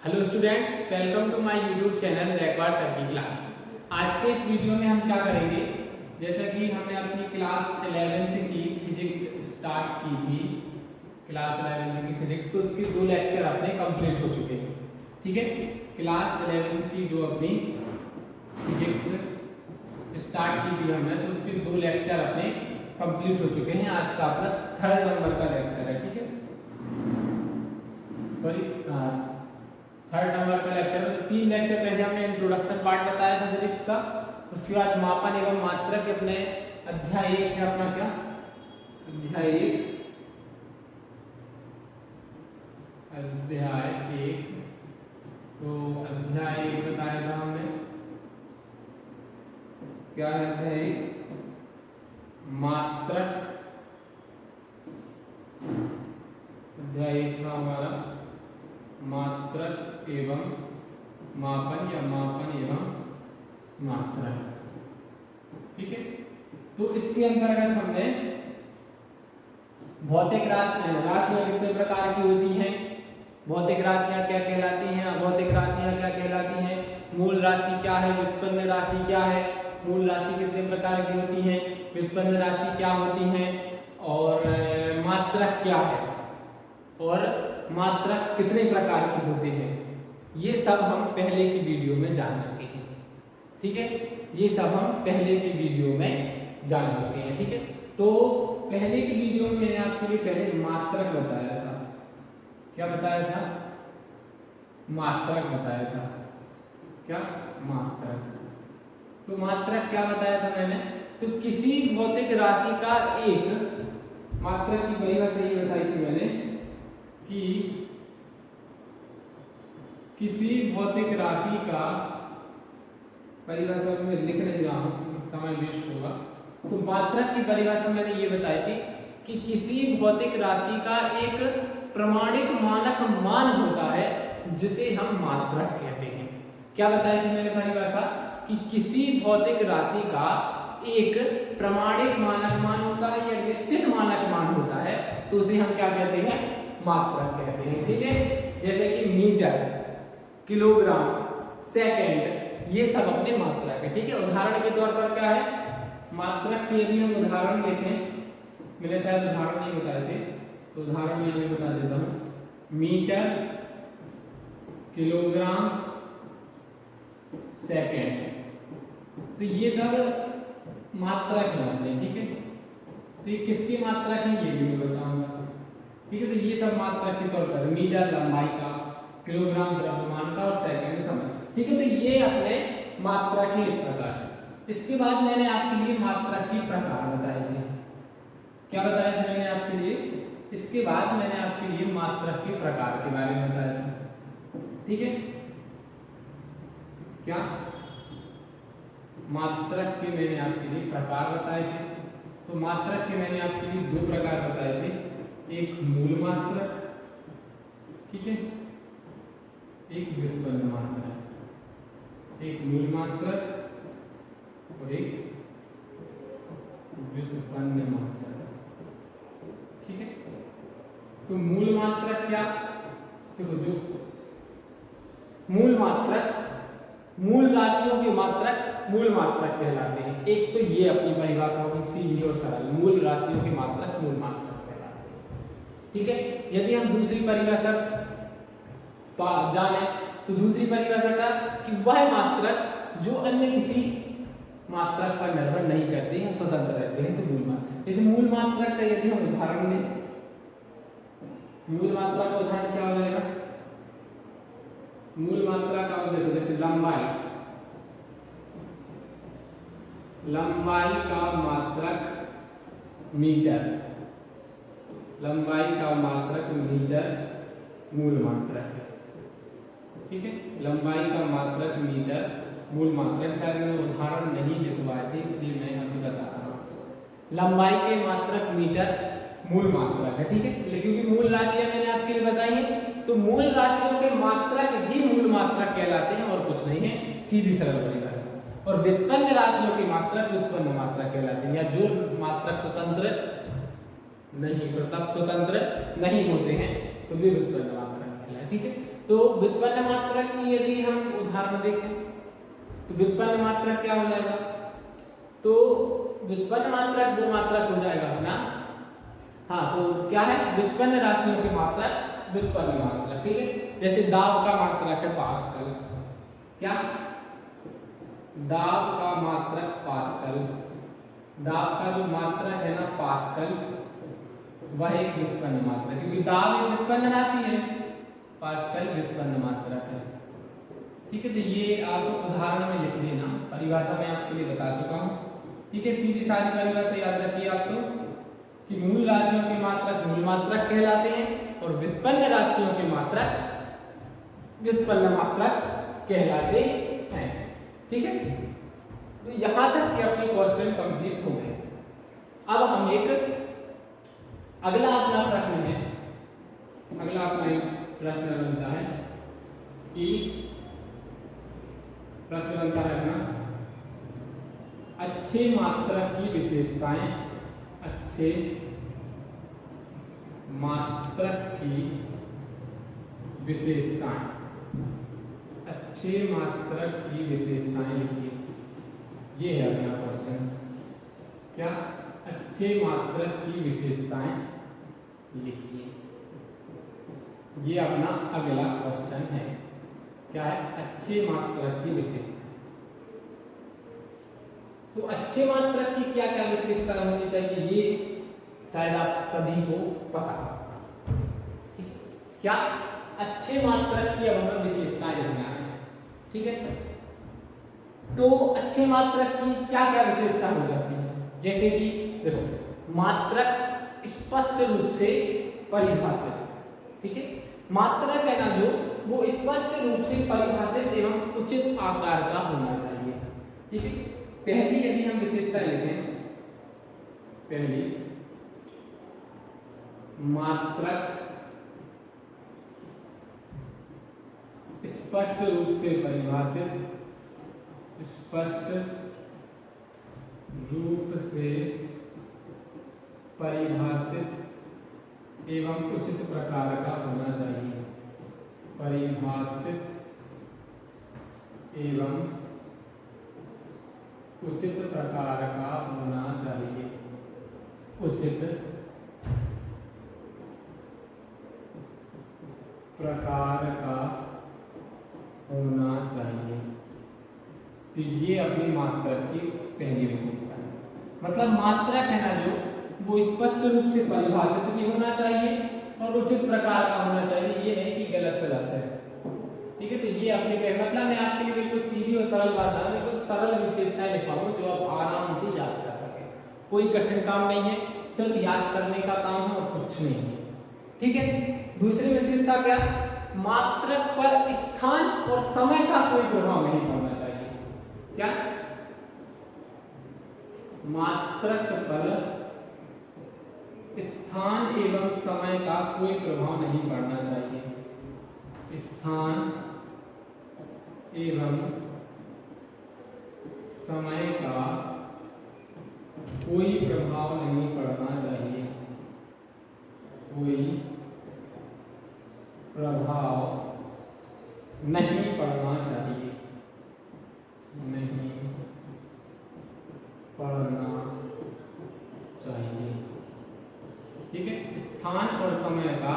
Hello students, welcome to my YouTube channel Raikwar sir की class. आज के इस वीडियो में हम क्या करेंगे, जैसा कि हमने अपनी क्लास 11th की फिजिक्स स्टार्ट की थी, क्लास 11th की फिजिक्स, तो उसके 2 लेक्चर अपने कंप्लीट हो चुके हैं। ठीक है, क्लास 11th की जो अपनी फिजिक्स स्टार्ट की थी हमने, तो उसके 2 लेक्चर अपने कंप्लीट हो चुके हैं। आज का अपना 3rd नंबर का लेक्चर है। ठीक है, सॉरी 3rd नंबर का लेक्चर में 3 लेक्चर पहले हमने इंट्रोडक्शन पार्ट बताया था फिजिक्स का। उसके बाद मापन एवं मात्रा के अपने अध्याय 1 है अपना क्या, अध्याय 1 तो अध्याय 1 बताया था हमने, क्या है अध्याय 1, मात्रक। अध्याय 1 था हमारा मात्रक एवं मापन या मापन एवं मात्रा। ठीक है, तो इसके अंतर्गत हमने भौतिक राशियां कितने प्रकार की होती हैं, भौतिक राशियां क्या कहलाती हैं, अभौतिक राशियां क्या कहलाती हैं, मूल राशि क्या है, व्युत्पन्न राशि क्या है, मूल राशि कितने प्रकार की होती है, व्युत्पन्न राशि क्या होती है, और मात्रक क्या है, और मात्रक कितने प्रकार के होते हैं, ये सब हम पहले की वीडियो में जान चुके हैं। ठीक है, ये सब हम पहले की वीडियो में जान चुके हैं। ठीक है, तो पहले की वीडियो में मैंने आपके लिए पहले मात्रक बताया था। क्या बताया था? मात्रक बताया था। क्या? मात्रक। तो मात्रक क्या बताया था मैंने? तो किसी भौतिक राशि का एक, मात्रक की परिभाषा ये बताई थी मैंने कि किसी भौतिक राशि का, परिभाषा में लिख नहीं रहा हूं, समय वेस्ट होगा। तो मात्रक की परिभाषा मैंने ये बताई थी कि किसी भौतिक राशि का एक प्रमाणिक मानक मान होता है जिसे हम मात्रक कहते हैं। क्या बताई थी मैंने परिभाषा? कि किसी भौतिक राशि का एक प्रमाणिक मानक मान होता है या निश्चित मानक मान होता है, तो उसे हम क्या कहते हैं? मात्रक कहते हैं। ठीक है, जैसे कि मीटर, किलोग्राम, सेकंड, ये सब अपने मात्रक है। ठीक है, उदाहरण के तौर पर क्या है मात्रक के, यदि हम उदाहरण देखें, मैंने शायद उदाहरण नहीं बताए थे, तो उदाहरण में मैं बता देता हूं। मीटर, किलोग्राम, सेकंड, तो ये सब मात्रक हैं। ठीक है, तो ये किसकी मात्रक है ये भी मैं बताऊंगा। ठीक है, तो ये सब मात्रक के तौर पर, मीटर लंबाई का, किलोग्राम द्रव्यमान का, और सेकंड समय। ठीक है, तो ये अपने मात्रक है इस प्रकार से। इसके बाद मैंने आपके लिए मात्रक की प्रकार बताए थे। क्या बताया था मैंने आपके लिए? इसके बाद मैंने आपके लिए मात्रक के प्रकार के बारे में बताया था। ठीक है, क्या? मात्रक के मैंने आपके लिए प्रकार बताए थे। तो मात्रक के मैंने आपके लिए 2 प्रकार बताए थे, एक मूल मात्रक, ठीक है, एक व्युत्पन्न मात्रक। एक मूल मात्रक और एक व्युत्पन्न मात्रक। ठीक है, तो मूल मात्रक क्या? देखो, जो मूल मात्रक, मूल राशियों के मात्रक मूल मात्रक कहलाते हैं। एक तो ये अपनी परिभाषा होगी सीधी और सरल, मूल राशियों के मात्रक मूल मात्रक कहलाते हैं। ठीक है, यदि हम दूसरी परिभाषा जाने, तो दूसरी परिभाषा का कि वह मात्रक जो अन्य किसी मात्रक पर निर्भर नहीं करते हैं, स्वतंत्र रहते हैं, तो मूल मात्रक। जैसे मूल मात्रक का यदि हम उदाहरण लें, मूल मात्रा का उदाहरण क्या हो जाएगा? मूल मात्रा का देखो, जैसे लंबाई, लंबाई का मात्रक मीटर, लंबाई का मात्रक मीटर मूल मात्रक है। ठीक है, लंबाई का मात्रक मीटर मूल मात्रक। शायद मैंने उदाहरण नहीं लिखवाए थे, इसलिए मैं अभी बता रहा हूँ। लंबाई के मात्रक मीटर मूल मात्रक है। ठीक है, क्योंकि मूल राशियां मैंने आपके लिए बताई है, तो मूल राशियों के मात्रक ही मूल मात्रक कहलाते हैं, और कुछ नहीं है, सीधी सरल परिभाषा। और व्युत्पन्न राशियों के मात्रक व्युत्पन्न मात्रक कहलाते हैं, या जो मात्रक स्वतंत्र नहीं, प्रत्यक्ष स्वतंत्र नहीं होते हैं, तो वे व्युत्पन्न मात्रक कहलाते हैं। ठीक है, तो व्युत्पन्न मात्रक की यदि हम उदाहरण देखें तो व्युत्पन्न मात्रक क्या हो जाएगा, तो व्युत्पन्न मात्रक वो मात्रक हो जाएगा अपना, हाँ तो क्या है, व्युत्पन्न राशियों के मात्रक व्युत्पन्न मात्रक, ठीक है। जैसे दाब का मात्रक है पास्कल, क्या, दाब का मात्रक पास्कल, दाब का जो मात्रक है ना पास्कल, वह एक व्युत्पन्न मात्रक, क्योंकि दाब एक व्युत्पन्न राशि है, पास्कल व्युत्पन्न मात्रक है, ठीक है। तो ये आप उदाहरण में लिख देना, परिभाषा में आपके लिए बता चुका हूँ, ठीक है। सीधी सारी परिभाषा याद रखिए आप तो कि मूल राशियों के मात्रक मूल मात्रक कहलाते हैं और व्युत्पन्न राशियों के मात्रक व्युत्पन्न मात्रक कहलाते हैं, ठीक है। तो यहां तक कि अपने क्वेश्चन कंप्लीट हो गए। अब हम एक अगला अपना प्रश्न है, अगला अपना प्रश्न बनता है कि प्रश्न बनता है अपना अच्छे मात्रक की विशेषताएं, अच्छे मात्रक की विशेषताएं, अच्छे मात्रक की विशेषताएं लिखिए, ये है अपना क्वेश्चन, क्या, अच्छे मात्रक की विशेषताएं लिखिए, ये अपना अगला क्वेश्चन है, क्या है, अच्छे मात्रक की विशेषता। तो अच्छे मात्रक की क्या क्या विशेषता होनी चाहिए, ये शायद आप सभी को पता, क्या, अच्छे मात्रक की अब हमें विशेषताएं लिखना है, ठीक है। तो अच्छे मात्रक की क्या क्या विशेषता हो जाती है, जैसे कि देखो, मात्रक स्पष्ट रूप से परिभाषित, ठीक है, मात्रक है ना जो, वो स्पष्ट रूप से परिभाषित एवं उचित आकार का होना चाहिए, ठीक है। पहली यदि हम विशेषता लिखें, पहली मात्रक स्पष्ट रूप से परिभाषित, स्पष्ट रूप से परिभाषित एवं उचित प्रकार का होना चाहिए, परिभाषित एवं उचित प्रकार का होना चाहिए, उचित प्रकार का होना चाहिए। तो ये अपनी मात्रक की पहली विशेषता है, मतलब मात्रक है ना जो, वो स्पष्ट रूप से परिभाषित भी होना चाहिए और उचित प्रकार का होना चाहिए, ये नहीं कि गलत सलत है, ठीक है। तो ये अपनी मतलब मैं आपके लिए बिल्कुल सीधी और सरल बात है, बिल्कुल सरल विशेषताएं लिखवाऊंगा जो आप आराम से याद कर सके, कोई कठिन काम नहीं है, सिर्फ याद करने का काम है और कुछ नहीं है, ठीक है। दूसरी विशेषता क्या, मात्रक पर स्थान और समय का कोई प्रभाव नहीं पड़ना चाहिए, क्या, मात्रक पर स्थान एवं समय का कोई प्रभाव नहीं पड़ना चाहिए, स्थान एवं समय का कोई प्रभाव नहीं पड़ना चाहिए, कोई प्रभाव नहीं पड़ना चाहिए, नहीं पड़ना चाहिए, ठीक है। स्थान और समय का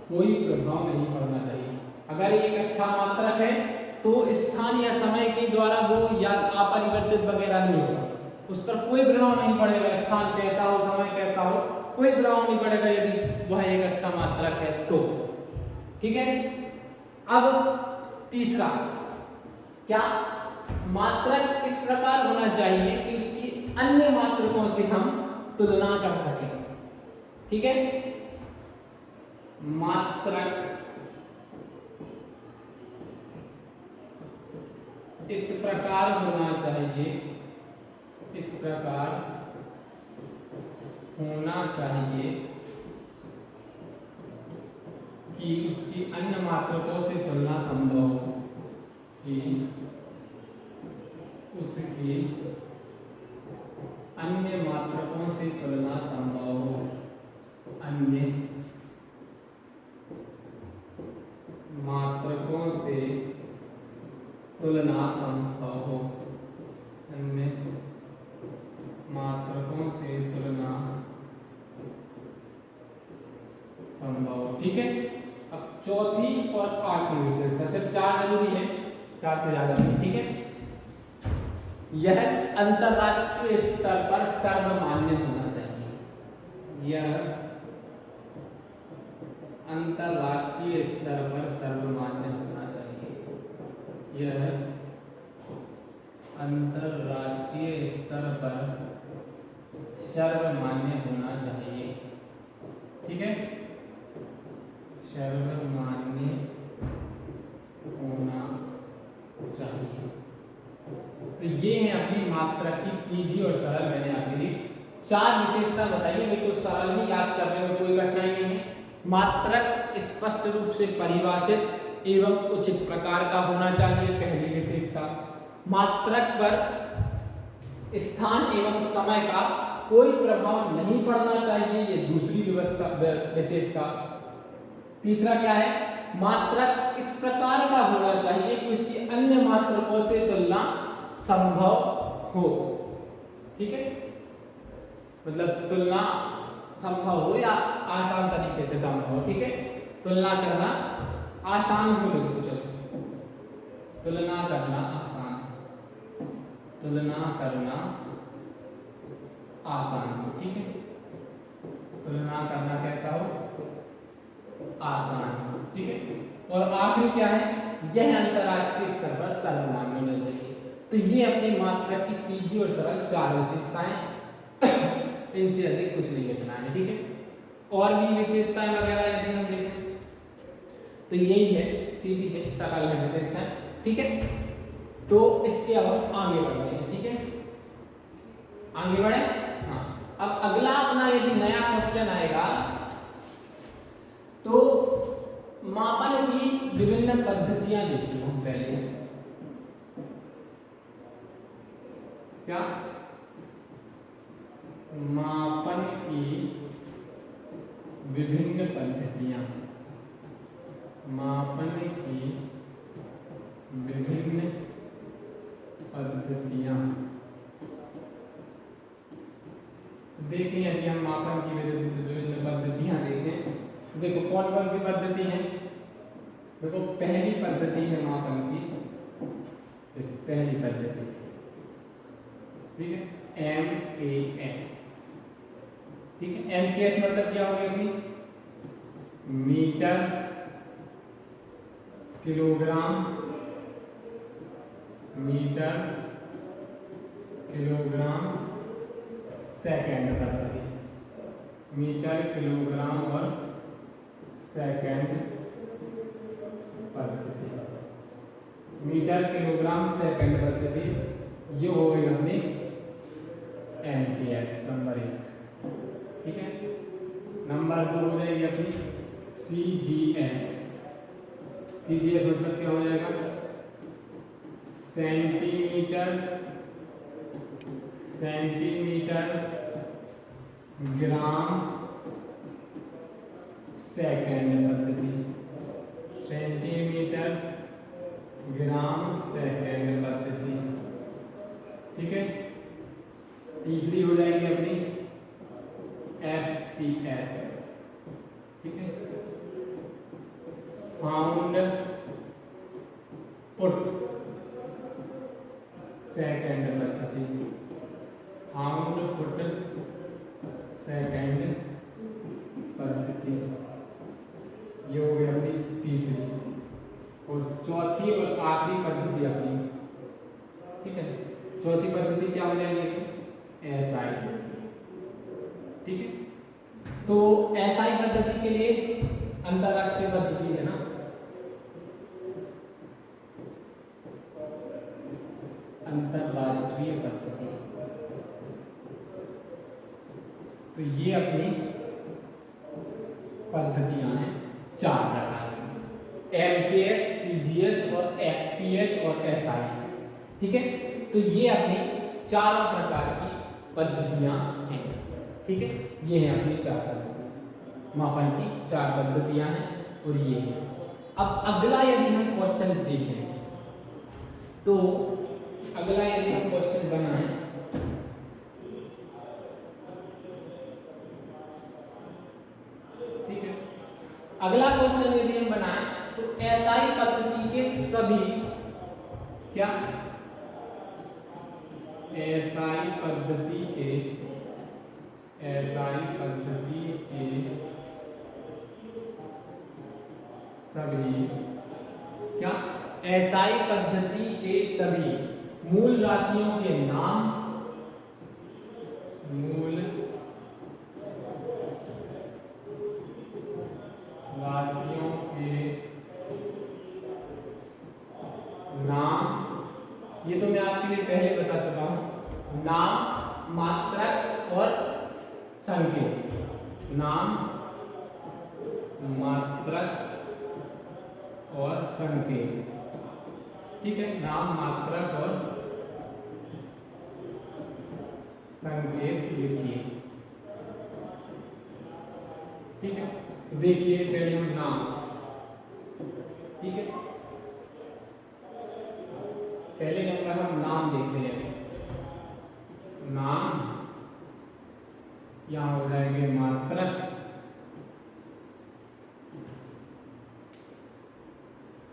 कोई प्रभाव नहीं पड़ना चाहिए। अगर एक अच्छा मात्रक है तो स्थान या समय के द्वारा वो या अपरिवर्तित वगैरह नहीं होगा, उस पर कोई प्रभाव नहीं पड़ेगा, स्थान कैसा हो समय कैसा हो कोई प्रभाव नहीं पड़ेगा यदि वह एक अच्छा मात्रक है तो, ठीक है। अब तीसरा क्या, मात्रक इस प्रकार होना चाहिए कि उसकी अन्य मात्रकों से हम तुलना कर सकें, ठीक है। मात्रक इस प्रकार होना चाहिए, इस प्रकार होना चाहिए कि उसकी अन्य मात्रकों से तुलना संभव हो, कि उसकी अन्य मात्रकों से तुलना संभव हो, अन्य मात्रकों मात्रकों से तुलना संभव हो, अन्य मात्रकों से तुलना संभव हो। ठीक है, अब चौथी और आखिरी विशेषता, सिर्फ 4 जरूरी है, 4 से ज्यादा नहीं। ठीक है, यह अंतरराष्ट्रीय स्तर पर सर्वमान्य होना चाहिए। यह अंतरराष्ट्रीय स्तर पर सर्वमान्य होना चाहिए। यह अंतरराष्ट्रीय स्तर पर सर्वमान्य होना चाहिए। ठीक है, सर्वमान्य होना चाहिए। तो ये है अपनी मात्रा की सीधी और सरल, मैंने आपके लिए 4 विशेषता बताइए। बिल्कुल सरल ही, याद करने में कोई कठिनाई नहीं है। मात्रक स्पष्ट रूप से परिभाषित एवं उचित प्रकार का होना चाहिए, पहली विशेषता। मात्रक पर स्थान एवं समय का कोई प्रभाव नहीं पड़ना चाहिए, ये दूसरी विशेषता। तीसरा क्या है, मात्रक इस प्रकार का होना चाहिए कि उसकी अन्य मात्रकों से तुलना संभव हो। ठीक है, मतलब तुलना संभव हो या आसान तरीके से संभव हो। ठीक है, तुलना करना आसान हो, लिखो चलो, तुलना करना आसान, तुलना करना आसान हो। ठीक है, तुलना करना कैसा हो, आसान हो। ठीक है, और आखिरी क्या है, यह अंतरराष्ट्रीय स्तर पर सर्वमान्य होना चाहिए। तो ये अपनी मात्रक की सीधी और सरल 4 विशेषताएं, इनसे अधिक कुछ नहीं लिखना है। ठीक है, और भी विशेषताएं वगैरह यदि हम देखें तो यही है, सीधी है, सरल है विशेषताएं। ठीक है, तो इसके अब हम आगे बढ़ते हैं। ठीक है, आगे बढ़े। हाँ, अब अगला अपना यदि नया क्वेश्चन आएगा तो मापन की विभिन्न पद्धतियां देखिए हम पहले। क्या, मापन की विभिन्न पद्धतियां, मापन की विभिन्न पद्धतियां। देखें, यदि हम मापन की विभिन्न पद्धतियां देखें, देखो कौन कौन सी पद्धति है। देखो, पहली पद्धति है मापन की, पहली पद्धति, ठीक है, MKS। ठीक है, MKS मतलब क्या होगी अपनी, metre kilogram, metre kilogram second पद्धति, मीटर किलोग्राम और सेकंड पद्धति, मीटर किलोग्राम सेकंड पद्धति, ये हो गई अपनी MKS नंबर 1। ठीक है, नंबर 2 हो जाएगी अपनी CGS। CGS मतलब क्या हो जाएगा, सेंटीमीटर ग्राम सेकंड पद्धति, सेंटीमीटर ग्राम सेकंड पद्धति। ठीक है, तीसरी हो जाएगी अपनी FPS। ठीक है, पाउंड फुट सेकंड पद्धति, पाउंड फुट सेकंड पद्धति, ये हो गई अपनी तीसरी। और चौथी और आखिरी पद्धति अपनी, ठीक है, चौथी पद्धति क्या हो जाएगी, SI। ठीक है, तो SI पद्धति के लिए अंतरराष्ट्रीय पद्धति है ना, अंतरराष्ट्रीय पद्धति। तो ये अपनी पद्धतियां हैं 4 प्रकार की, MKS, CGS और FPS और SI। ठीक है, तो ये अपनी 4 प्रकार की पद्धतियां हैं। ठीक है, ये है अपनी 4 पद्धतियां, मापन की 4 पद्धतियां हैं और ये है। अब अगला यदि हम क्वेश्चन देखें तो अगला यदि हम क्वेश्चन बनाएं, ठीक है, अगला क्वेश्चन यदि हम बनाएं तो एसआई पद्धति के सभी क्या एसआई पद्धति के सभी क्या एसआई पद्धति के सभी मूल राशियों के नाम, मूल राशियों के नाम, ये तो मैं आपके लिए पहले बता चुका हूं, नाम, मात्रक और संकेत, नाम, मात्रक और संकेत, ठीक है, नाम, मात्रक और संकेत लिखिए, ठीक है। तो देखिए पहले हम नाम, ठीक है, पहले नंबर हम नाम देख रहे हैं, नाम, यहां हो जाएंगे मात्रक,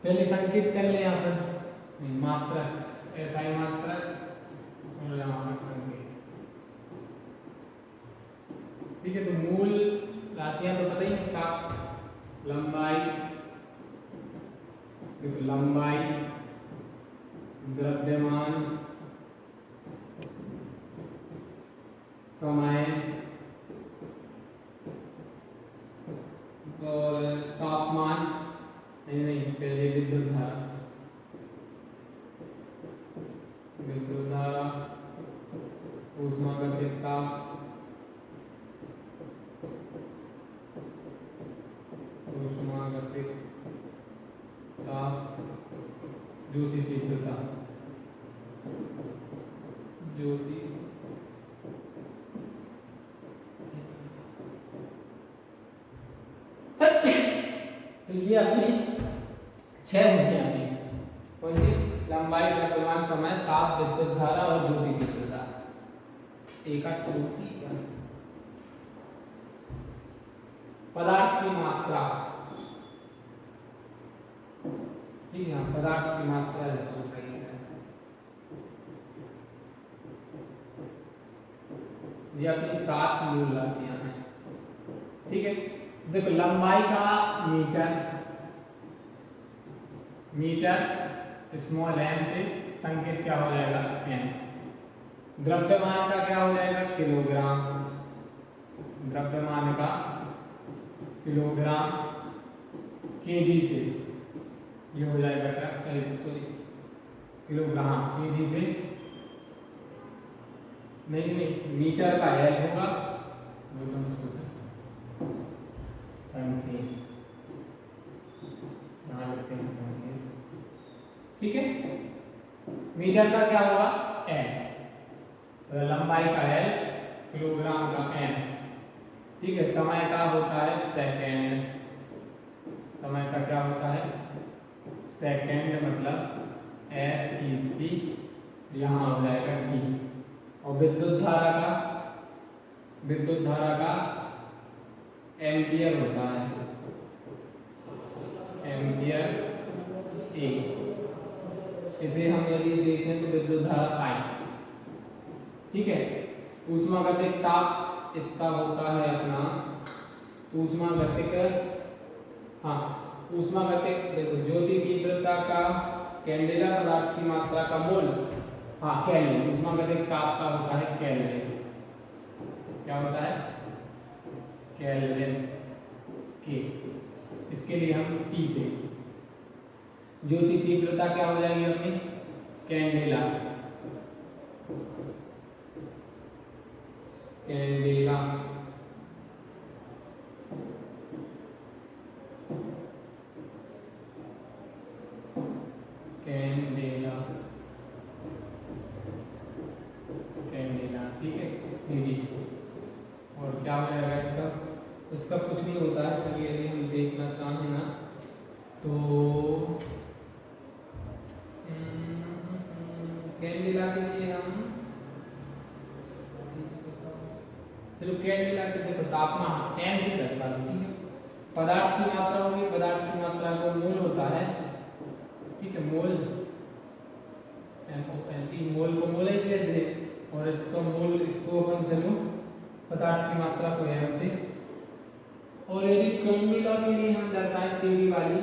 पहले संकेत कर ले यहाँ पर मात्रक, एसआई मात्रक और यहाँ पर संकेत, ठीक है। तो मूल राशियां तो पता ही है, 7, लंबाई, देखो लंबाई, द्रव्यमान, समय और तापमान, नहीं पहले विद्युत धारा, ऊष्मागतिकता, ज्योति तीव्रता, ज्योति तो ये अपनी 6 होंगी अपनी, कौन सी? लंबाई, द्रव्यमान, समय, ताप, विद्युत धारा और ज्योति तीव्रता। एक चौथी पदार्थ की मात्रा, ठीक है, पदार्थ की मात्रा जैसे बताइए, ये अपनी 7 मूल राशियां हैं, ठीक है। देखो लंबाई का मीटर स्मॉल एम से संकेत क्या हो जाएगा, एम। द्रव्यमान का क्या हो जाएगा, किलोग्राम, द्रव्यमान का किलोग्राम, केजी से ये हो जाएगा क्या, सॉरी किलोग्राम, केजी से नहीं मीटर का एल होगा, वो तो संकेत, ठीक है। मीटर का क्या होगा, एल, लंबाई का एल, किलोग्राम का एम, ठीक है। समय का होता है सेकेंड, समय का क्या होता है, सेकेंड, मतलब SEC, यहाँ हो जाएगा डी। और विद्युत धारा का एम्पियर होता है, एम्पियर ए। इसे हम यदि देखें तो विद्युत धारा I, ठीक है। ऊष्मागतिक ताप इसका होता है अपना ऊष्मागतिक, हाँ ऊष्मागतिक, देखो ज्योति तीव्रता का कैंडेला पदार्थ की मात्रा का मोल, हाँ केल्विन, ऊष्मागतिक ताप का होता है केल्विन, क्या होता है, केल्विन के। इसके लिए हम T से, ज्योति तीव्रता क्या हो जाएगी अपनी, कैंडेला, कैंडेला, कैंडेला, कैंडेला, ठीक है, CD। और क्या हो जाएगा इसका, उसका कुछ नहीं होता है, चलिए यदि हम देखना चाहें ना तो कैंडिला के लिए हम चलो कैंडिला के देखो तापमान m से दर्शा दो, ठीक है। पदार्थ की मात्रा होगी, पदार्थ की मात्रा को मोल होता है, ठीक है, मोल MOL मोल को मोल ही दे दे और इसको मोल इसको अपन चलो पदार्थ की मात्रा को m से, और यदि कैंडिला के लिए हम दर्शाएं सीधी वाली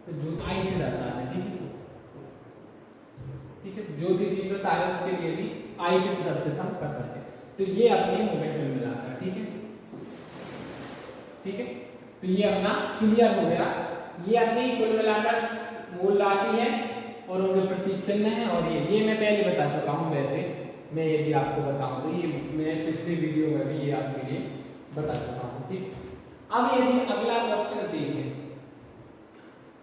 तो जो I से दर्शाना है, ठीक है, ठीक है। ज्योति तीव्रता है उसके लिए भी I से प्रदर्शित हम कर सकते हैं। तो ये अपने हो गए कुल मिलाकर, ठीक है, ठीक है। तो ये अपना क्लियर हो गया, ये अपनी कुल मिलाकर मूल राशि है और उनके प्रतीक चिन्ह है। और ये मैं पहले बता चुका हूँ, वैसे मैं यदि आपको बताऊं तो ये मैं पिछले वीडियो में भी ये आपके लिए बता चुका हूँ, ठीक। अब यदि अगला क्वेश्चन देखें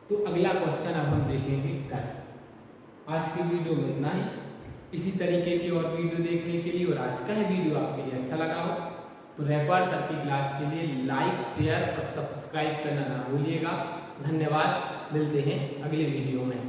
तो अगला क्वेश्चन अब हम देखेंगे कल। आज की वीडियो में इतना ही। इसी तरीके की और वीडियो देखने के लिए और आज का वीडियो आपके लिए अच्छा लगा हो तो रैपर सर की क्लास के लिए लाइक, शेयर और सब्सक्राइब करना ना भूलिएगा। धन्यवाद, मिलते हैं अगले वीडियो में।